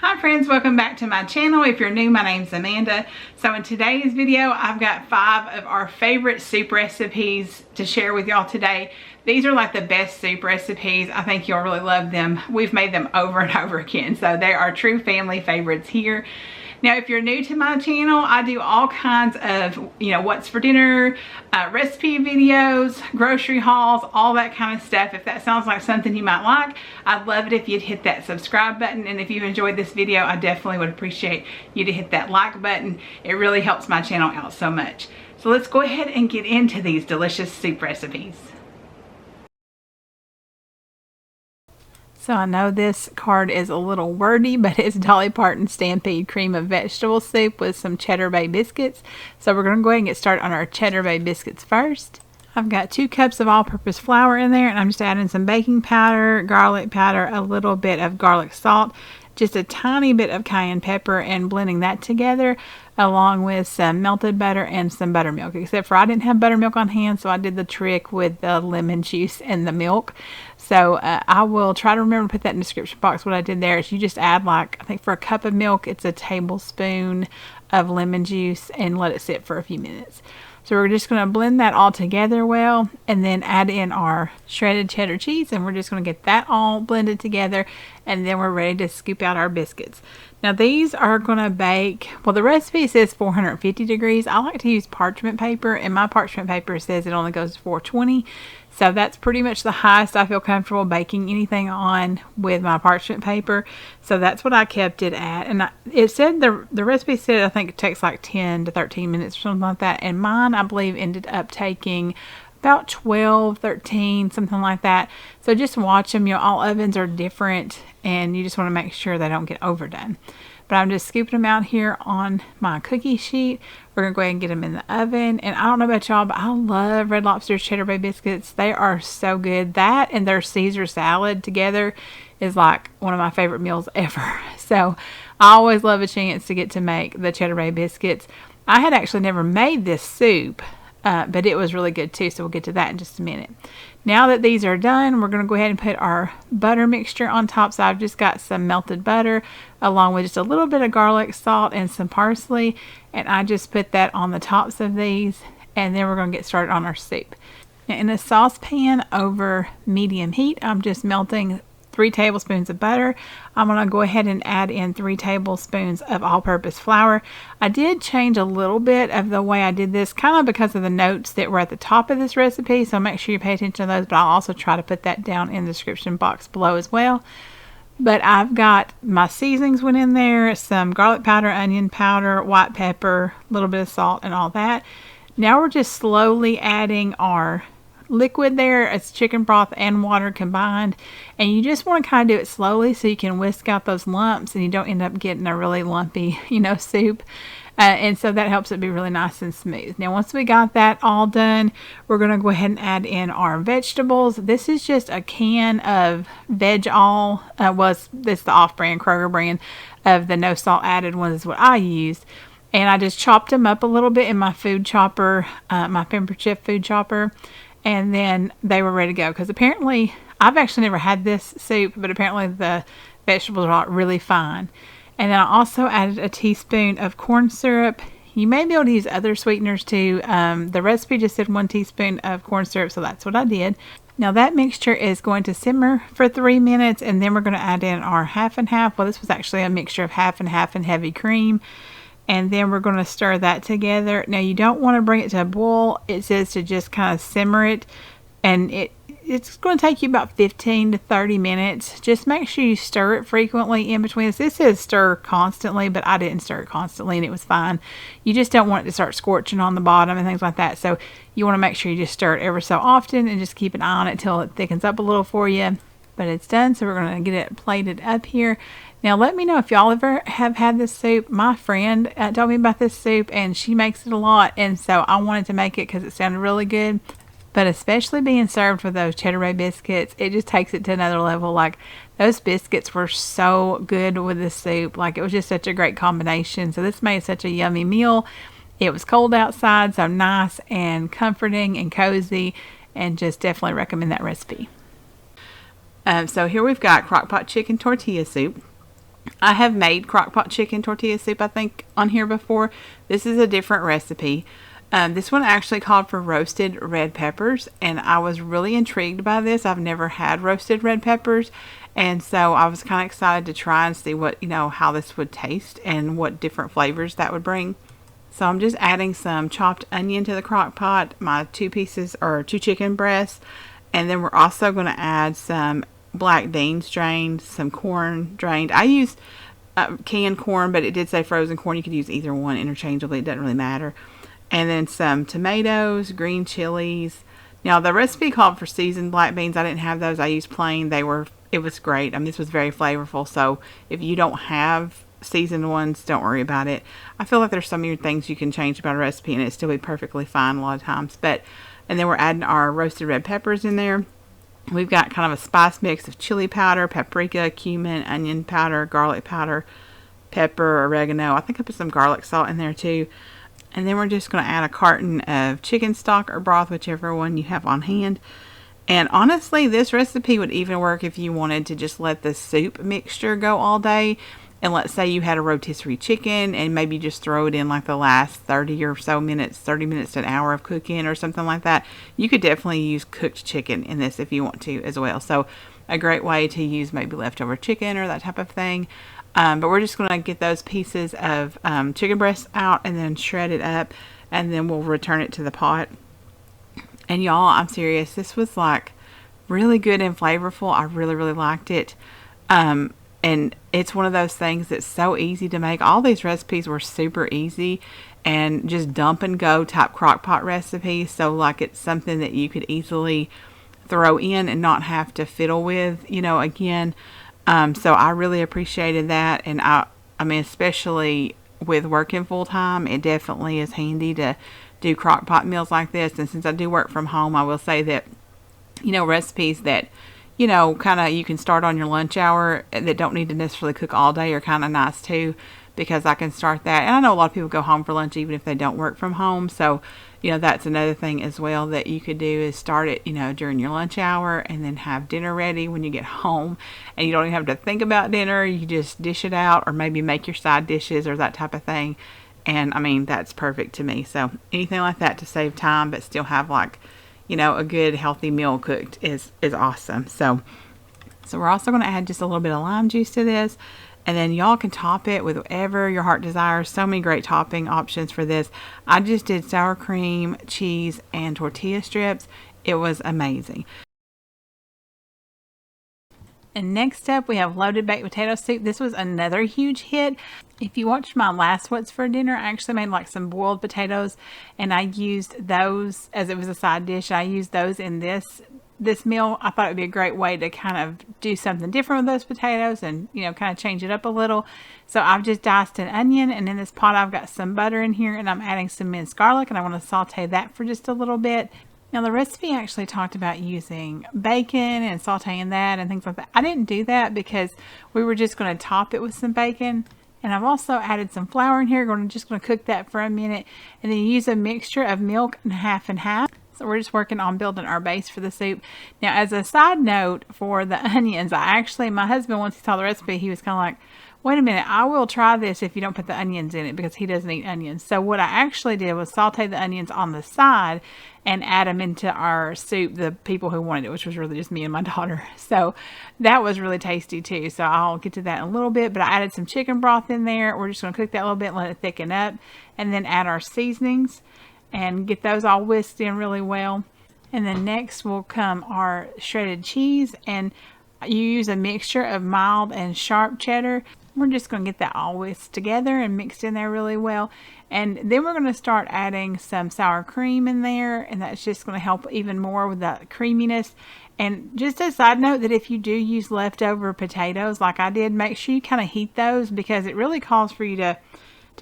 Hi friends, welcome back to my channel. If you're new, my name's Amanda. So in today's video, I've got 5 of our favorite soup recipes to share with y'all today. These are like the best soup recipes. I think you'll really love them. We've made them over and over again, so they are true family favorites here. Now, if you're new to my channel, I do all kinds of, what's for dinner, recipe videos, grocery hauls, all that kind of stuff. If that sounds like something you might like, I'd love it if you'd hit that subscribe button. And if you've enjoyed this video, I definitely would appreciate you to hit that like button. It really helps my channel out so much. So let's go ahead and get into these delicious soup recipes. So I know this card is a little wordy, but it's Dolly Parton Stampede cream of vegetable soup with some Cheddar Bay biscuits. So we're going to go ahead and get started on our Cheddar Bay biscuits first. I've got 2 cups of all-purpose flour in there, and I'm just adding some baking powder, garlic powder, a little bit of garlic salt, just a tiny bit of cayenne pepper, and blending that together along with some melted butter and some buttermilk, except for I didn't have buttermilk on hand, so I did the trick with the lemon juice and the milk. So I will try to remember to put that in the description box. What I did there is you just add, like, I think for a cup of milk, it's a tablespoon of lemon juice, and let it sit for a few minutes. So we're just going to blend that all together well, and then add in our shredded cheddar cheese, and we're just going to get that all blended together, and then we're ready to scoop out our biscuits. Now these are going to bake, well, the recipe says 450 degrees. I like to use parchment paper, and my parchment paper says it only goes to 420. So that's pretty much the highest I feel comfortable baking anything on with my parchment paper. So that's what I kept it at. And it said, the recipe said, I think it takes like 10 to 13 minutes or something like that. And mine, I believe, ended up taking about 12, 13, something like that. So just watch them. All ovens are different, and you just want to make sure they don't get overdone. But I'm just scooping them out here on my cookie sheet. We're going to go ahead and get them in the oven. And I don't know about y'all, but I love Red Lobster's Cheddar Bay biscuits. They are so good. That and their Caesar salad together is like one of my favorite meals ever. So I always love a chance to get to make the Cheddar Bay biscuits. I had actually never made this soup, but it was really good too. So we'll get to that in just a minute. Now that these are done, we're going to go ahead and put our butter mixture on top. So I've just got some melted butter along with just a little bit of garlic, salt, and some parsley. And I just put that on the tops of these. And then we're going to get started on our soup. Now in a saucepan over medium heat, I'm just melting 3 tablespoons of butter. I'm going to go ahead and add in 3 tablespoons of all-purpose flour. I did change a little bit of the way I did this, kind of because of the notes that were at the top of this recipe, so make sure you pay attention to those, but I'll also try to put that down in the description box below as well. But I've got my seasonings went in there, some garlic powder, onion powder, white pepper, a little bit of salt, and all that. Now we're just slowly adding our liquid there. It's chicken broth and water combined, and you just want to kind of do it slowly so you can whisk out those lumps and you don't end up getting a really lumpy soup, and so that helps it be really nice and smooth. Now once we got that all done, we're going to go ahead and add in our vegetables. This is just a can of Veg All. This the off-brand Kroger brand of the no salt added ones is what I used. And I just chopped them up a little bit in my food chopper, my Pampered Chef food chopper. And then they were ready to go, because apparently, I've actually never had this soup, but apparently the vegetables are really fine. And then I also added a teaspoon of corn syrup. You may be able to use other sweeteners too. The recipe just said 1 teaspoon of corn syrup, so that's what I did. Now that mixture is going to simmer for 3 minutes, and then we're going to add in our half and half. Well, this was actually a mixture of half and half and heavy cream. And then we're going to stir that together. Now you don't want to bring it to a boil. It says to just kind of simmer it. And it's going to take you about 15 to 30 minutes. Just make sure you stir it frequently in between. This says stir constantly, but I didn't stir it constantly and it was fine. You just don't want it to start scorching on the bottom and things like that. So you want to make sure you just stir it ever so often and just keep an eye on it till it thickens up a little for you. But it's done, so we're going to get it plated up here. Now let me know if y'all ever have had this soup. My friend told me about this soup, and she makes it a lot, and so I wanted to make it because it sounded really good. But especially being served with those Cheddar Bay biscuits, it just takes it to another level. Like, those biscuits were so good with the soup. Like, it was just such a great combination. So this made such a yummy meal. It was cold outside, so nice and comforting and cozy, and just definitely recommend that recipe. So here we've got crockpot chicken tortilla soup. I have made crockpot chicken tortilla soup, I think, on here before. This is a different recipe. This one actually called for roasted red peppers, and I was really intrigued by this. I've never had roasted red peppers, and so I was kind of excited to try and see what, how this would taste and what different flavors that would bring. So I'm just adding some chopped onion to the crock pot, my 2 chicken breasts, and then we're also going to add some black beans drained, some corn drained. I used canned corn, but it did say frozen corn. You could use either one interchangeably. It doesn't really matter. And then some tomatoes, green chilies. Now the recipe called for seasoned black beans. I didn't have those. I used plain. It was great. I mean, this was very flavorful. So if you don't have seasoned ones, don't worry about it. I feel like there's some weird things you can change about a recipe and it still be perfectly fine a lot of times. And then we're adding our roasted red peppers in there. We've got kind of a spice mix of chili powder, paprika, cumin, onion powder, garlic powder, pepper, oregano. I think I put some garlic salt in there too. And then we're just going to add a carton of chicken stock or broth, whichever one you have on hand. And honestly, this recipe would even work if you wanted to just let the soup mixture go all day. And let's say you had a rotisserie chicken and maybe just throw it in like the last 30 or so minutes, 30 minutes to an hour of cooking or something like that. You could definitely use cooked chicken in this if you want to as well. So a great way to use maybe leftover chicken or that type of thing. But we're just going to get those pieces of chicken breast out and then shred it up, and then we'll return it to the pot. And y'all, I'm serious, this was like really good and flavorful. I really, really liked it. And it's one of those things that's so easy to make. All these recipes were super easy and just dump and go type crock pot recipes. So like it's something that you could easily throw in and not have to fiddle with, again. So I really appreciated that. And I mean, especially with working full time, it definitely is handy to do crock pot meals like this. And since I do work from home, I will say that, recipes that kind of you can start on your lunch hour that don't need to necessarily cook all day are kind of nice too, because I can start that. And I know a lot of people go home for lunch even if they don't work from home. So, that's another thing as well that you could do is start it, during your lunch hour and then have dinner ready when you get home. And you don't even have to think about dinner. You just dish it out or maybe make your side dishes or that type of thing. And I mean, that's perfect to me. So anything like that to save time but still have like, a good healthy meal cooked is awesome. So we're also going to add just a little bit of lime juice to this, and then y'all can top it with whatever your heart desires. So many great topping options for this. I just did sour cream, cheese, and tortilla strips. It was amazing. And next up, we have loaded baked potato soup. This was another huge hit. If you watched my last What's for Dinner, I actually made like some boiled potatoes, and I used those as it was a side dish. I used those in this meal. I thought it would be a great way to kind of do something different with those potatoes and, kind of change it up a little. So I've just diced an onion, and in this pot I've got some butter in here, and I'm adding some minced garlic, and I want to saute that for just a little bit. Now the recipe actually talked about using bacon and sauteing that and things like that. I didn't do that because we were just going to top it with some bacon. And I've also added some flour in here. Just going to cook that for a minute, and then use a mixture of milk and half. So we're just working on building our base for the soup. Now, as a side note for the onions, my husband, once he saw the recipe, he was kind of like, wait a minute, I will try this if you don't put the onions in it, because he doesn't eat onions. So what I actually did was saute the onions on the side and add them into our soup, the people who wanted it, which was really just me and my daughter. So that was really tasty too. So I'll get to that in a little bit, but I added some chicken broth in there. We're just going to cook that a little bit and let it thicken up, and then add our seasonings and get those all whisked in really well. And then next will come our shredded cheese, and you use a mixture of mild and sharp cheddar. We're just going to get that all whisked together and mixed in there really well. And then we're going to start adding some sour cream in there, and that's just going to help even more with that creaminess. And just a side note that if you do use leftover potatoes like I did, make sure you kind of heat those, because it really calls for you to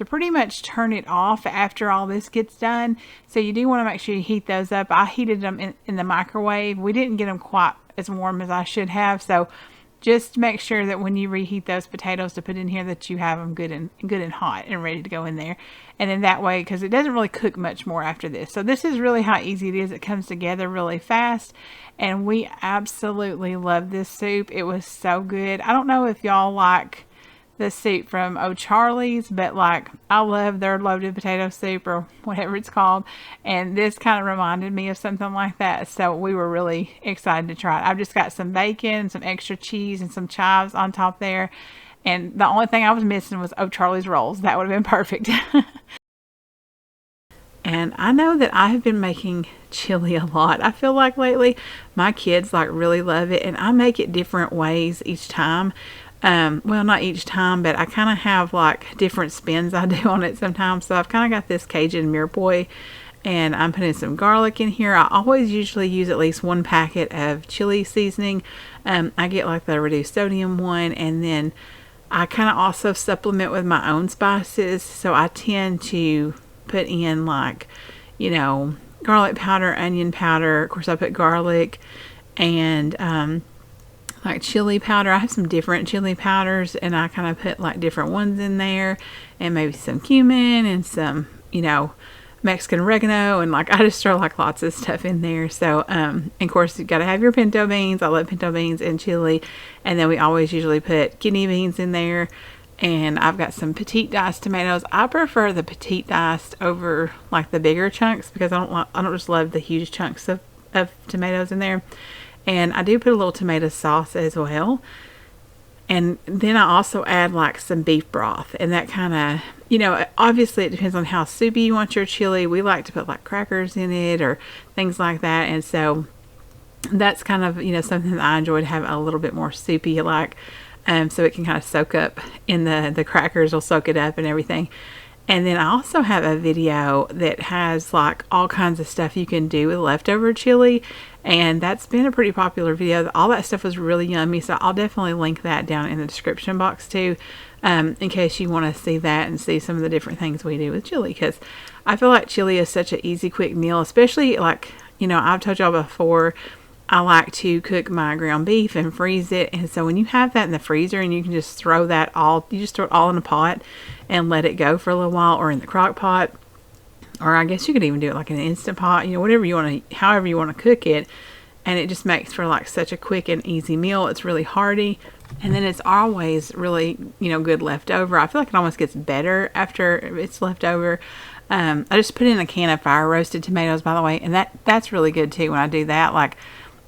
pretty much turn it off after all this gets done. So you do want to make sure you heat those up. I heated them in the microwave. We didn't get them quite as warm as I should have, so just make sure that when you reheat those potatoes to put in here that you have them good and hot and ready to go in there. And then that way, because it doesn't really cook much more after this. So this is really how easy it is. It comes together really fast, and we absolutely love this soup. It was so good. I don't know if y'all like the soup from O'Charlie's, but like I love their loaded potato soup or whatever it's called, and this kind of reminded me of something like that, so we were really excited to try it. I've just got some bacon, some extra cheese, and some chives on top there, and the only thing I was missing was O'Charlie's rolls. That would have been perfect. And I know that I have been making chili a lot. I feel like lately my kids like really love it, and I make it different ways each time. Well, not each time, but I kind of have like different spins I do on it sometimes. So I've kind of got this Cajun mirepoix, and I'm putting some garlic in here. I always usually use at least one packet of chili seasoning. I get like the reduced sodium one, and then I kind of also supplement with my own spices. So I tend to put in like, you know, garlic powder, onion powder. Of course, I put garlic and like chili powder. I have some different chili powders, and I kind of put like different ones in there, and maybe some cumin and some, you know, Mexican oregano, and like I just throw like lots of stuff in there. So and of course you got to have your pinto beans. I love pinto beans and chili, and then we always usually put kidney beans in there. And I've got some petite diced tomatoes. I prefer the petite diced over like the bigger chunks, because I don't just love the huge chunks of tomatoes in there. And I do put a little tomato sauce as well. And then I also add like some beef broth, and that kind of, you know, obviously it depends on how soupy you want your chili. We like to put like crackers in it or things like that. And so that's kind of, you know, something that I enjoy to have a little bit more soupy, like so it can kind of soak up in the crackers will soak it up and everything. And then I also have a video that has like all kinds of stuff you can do with leftover chili, and that's been a pretty popular video. All that stuff was really yummy, so I'll definitely link that down in the description box too, in case you want to see that and see some of the different things we do with chili, because I feel like chili is such an easy, quick meal, especially like, you know, I've told y'all before, I like to cook my ground beef and freeze it. And so when you have that in the freezer and you can just throw that all, you just throw it all in a pot and let it go for a little while, or in the crock pot, or I guess you could even do it like in an Instant Pot, you know, whatever you want to, however you want to cook it. And it just makes for like such a quick and easy meal. It's really hearty. And then it's always really, you know, good leftover. I feel like it almost gets better after it's left over. I just put in a can of fire roasted tomatoes, by the way, and that's really good too when I do that. Like,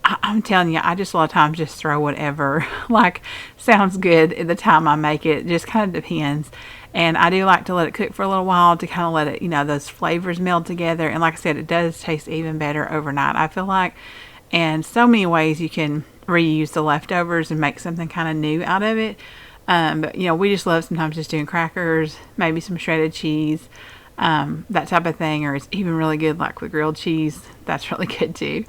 I'm telling you, I just a lot of times just throw whatever like sounds good at the time I make it. It just kind of depends. And I do like to let it cook for a little while to kind of let it, you know, those flavors meld together. And like I said, it does taste even better overnight, I feel like. And so many ways you can reuse the leftovers and make something kind of new out of it. But, you know, we just love sometimes just doing crackers, maybe some shredded cheese, that type of thing. Or it's even really good like with grilled cheese. That's really good too.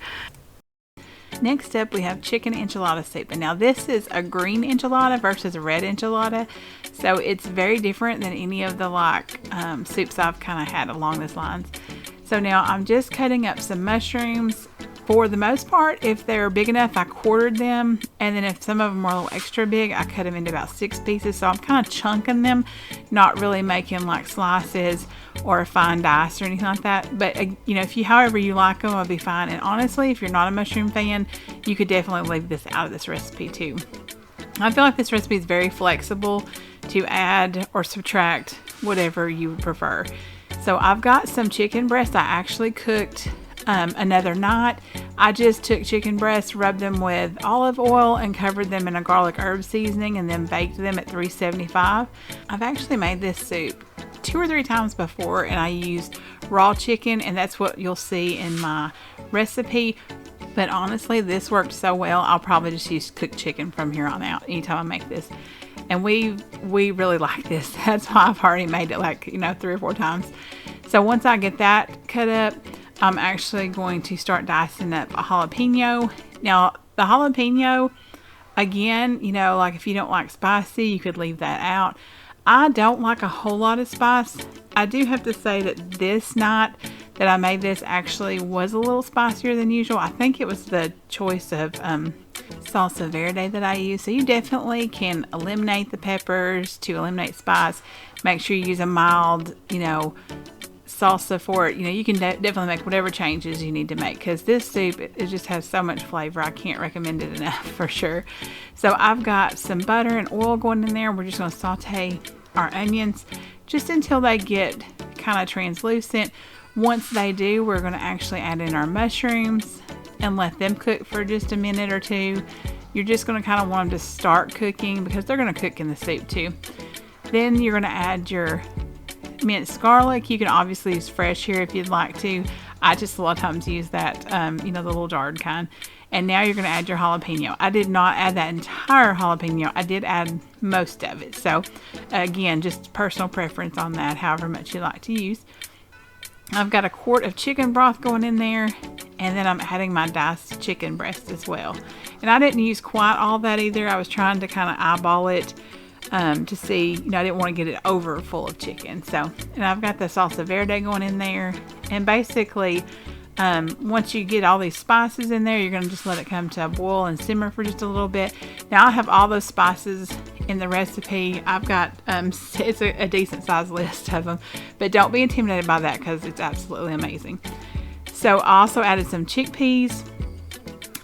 Next up, we have chicken enchilada soup. And now this is a green enchilada versus a red enchilada. So it's very different than any of the like soups I've kind of had along these lines. So now I'm just cutting up some mushrooms. For the most part, if they're big enough, I quartered them. And then if some of them are a little extra big, I cut them into about 6 pieces. So I'm kind of chunking them, not really making like slices or a fine dice or anything like that. But you know, if you, however you like them, I'll be fine. And honestly, if you're not a mushroom fan, you could definitely leave this out of this recipe too. I feel like this recipe is very flexible to add or subtract whatever you would prefer. So I've got some chicken breasts I actually cooked another night. I just took chicken breasts, rubbed them with olive oil, and covered them in a garlic herb seasoning, and then baked them at 375. I've actually made this soup 2 or 3 times before, and I used raw chicken, and that's what you'll see in my recipe. But honestly, this worked so well, I'll probably just use cooked chicken from here on out anytime I make this. And we really like this. That's why I've already made it like, you know, 3 or 4 times. So once I get that cut up, I'm actually going to start dicing up a jalapeno. Now, the jalapeno, again, you know, like if you don't like spicy, you could leave that out. I don't like a whole lot of spice. I do have to say that this night that I made this actually was a little spicier than usual. I think it was the choice of salsa verde that I use. So you definitely can eliminate the peppers to eliminate spice. Make sure you use a mild, you know, salsa for it, you know, you can definitely make whatever changes you need to make, because this soup, it just has so much flavor. I can't recommend it enough for sure. So I've got some butter and oil going in there. We're just going to saute our onions just until they get kind of translucent. Once they do, we're going to actually add in our mushrooms and let them cook for just a minute or two. You're just going to kind of want them to start cooking because they're going to cook in the soup too. Then you're going to add your minced garlic. You can obviously use fresh here if you'd like to. I just a lot of times use that, you know, the little jarred kind. And now you're going to add your jalapeno. I did not add that entire jalapeno. I did add most of it. So again, just personal preference on that, however much you like to use. I've got a quart of chicken broth going in there, and then I'm adding my diced chicken breast as well. And I didn't use quite all that either. I was trying to kind of eyeball it to see, you know, I didn't want to get it over full of chicken. So, and I've got the salsa verde going in there. And basically, once you get all these spices in there, you're going to just let it come to a boil and simmer for just a little bit. Now I have all those spices in the recipe. I've got, it's a decent sized list of them, but don't be intimidated by that because it's absolutely amazing. So I also added some chickpeas,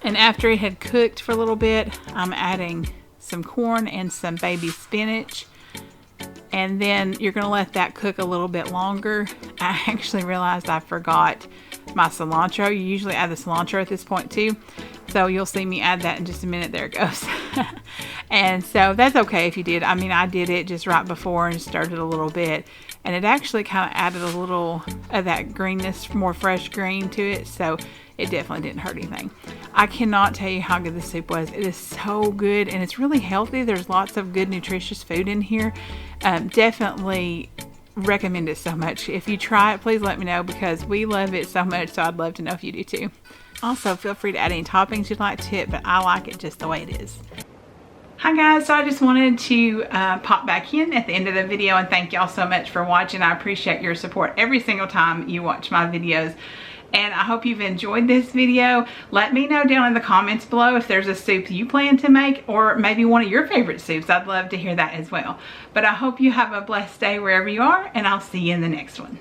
and after it had cooked for a little bit, I'm adding some corn and some baby spinach. And then you're going to let that cook a little bit longer. I actually realized I forgot my cilantro. You usually add the cilantro at this point too. So you'll see me add that in just a minute. There it goes. And so that's okay if you did. I mean, I did it just right before and stirred it a little bit. And it actually kind of added a little of that greenness, more fresh green to it. So it definitely didn't hurt anything. I cannot tell you how good this soup was. It is so good, and it's really healthy. There's lots of good nutritious food in here. Definitely recommend it so much. If you try it, please let me know, because we love it so much, so I'd love to know if you do too. Also, feel free to add any toppings you'd like to it, but I like it just the way it is. Hi guys, so I just wanted to pop back in at the end of the video and thank y'all so much for watching. I appreciate your support every single time you watch my videos. And I hope you've enjoyed this video. Let me know down in the comments below if there's a soup you plan to make, or maybe one of your favorite soups. I'd love to hear that as well. But I hope you have a blessed day wherever you are, and I'll see you in the next one.